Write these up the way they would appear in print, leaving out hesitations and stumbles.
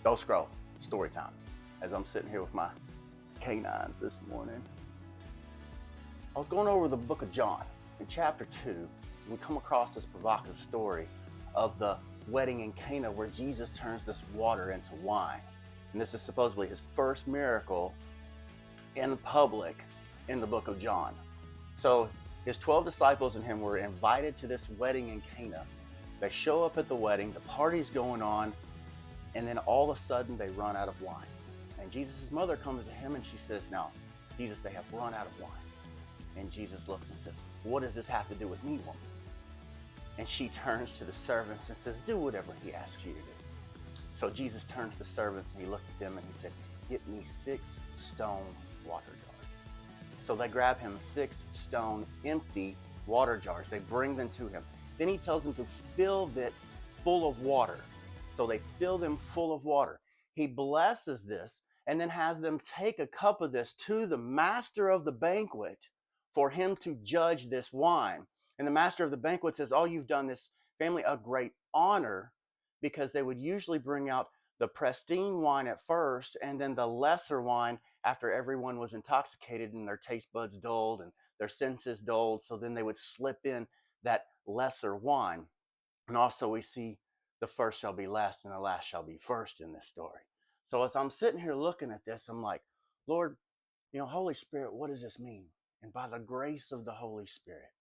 Don't scroll. Story time. As I'm sitting here with my canines this morning, I was going over the book of John. In chapter 2, we come across this provocative story of the wedding in Cana where Jesus turns this water into wine. And this is supposedly his first miracle in public in the book of John. So his 12 disciples and him were invited to this wedding in Cana. They show up at the wedding, the party's going on, and then all of a sudden they run out of wine. And Jesus' mother comes to him and she says, "Now, Jesus, they have run out of wine." And Jesus looks and says, "What does this have to do with me, woman?" And she turns to the servants and says, "Do whatever he asks you to do." So Jesus turns to the servants and he looked at them and he said, "Get me 6 stone water jars." So they grab him 6 stone empty water jars. They bring them to him. Then he tells them to fill it full of water. So they fill them full of water. He blesses this and then has them take a cup of this to the master of the banquet for him to judge this wine. And the master of the banquet says, "Oh, you've done this family a great honor," because they would usually bring out the pristine wine at first and then the lesser wine after everyone was intoxicated and their taste buds dulled and their senses dulled. So then they would slip in that lesser wine. And also we see the first shall be last and the last shall be first in this story. So as I'm sitting here looking at this, I'm like, Lord, Holy Spirit, what does this mean? And by the grace of the Holy Spirit,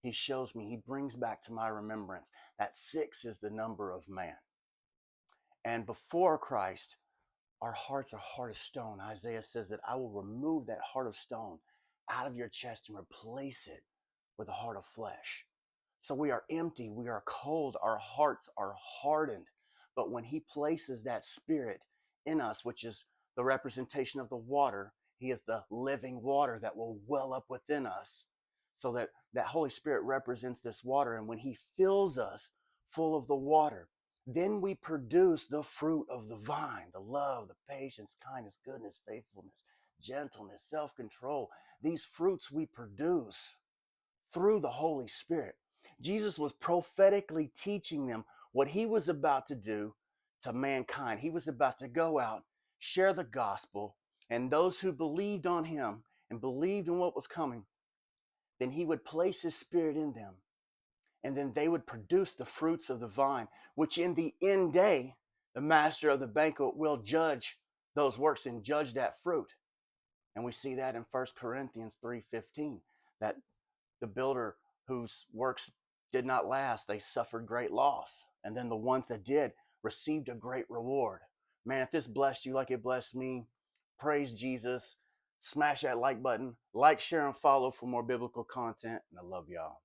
he shows me, he brings back to my remembrance that 6 is the number of man. And before Christ, our hearts are hard as stone. Isaiah says that I will remove that heart of stone out of your chest and replace it with a heart of flesh. So we are empty, we are cold, our hearts are hardened. But when he places that spirit in us, which is the representation of the water, he is the living water that will well up within us. So that Holy Spirit represents this water. And when he fills us full of the water, then we produce the fruit of the vine, the love, the patience, kindness, goodness, faithfulness, gentleness, self-control. These fruits we produce through the Holy Spirit. Jesus was prophetically teaching them what he was about to do to mankind. He was about to go out, share the gospel, and those who believed on him and believed in what was coming, then he would place his spirit in them. And then they would produce the fruits of the vine, which in the end day, the master of the banquet will judge those works and judge that fruit. And we see that in 1 Corinthians 3:15, that the builder whose works did not last, they suffered great loss. And then the ones that did received a great reward. Man, if this blessed you like it blessed me, praise Jesus. Smash that like button. Like, share, and follow for more biblical content. And I love y'all.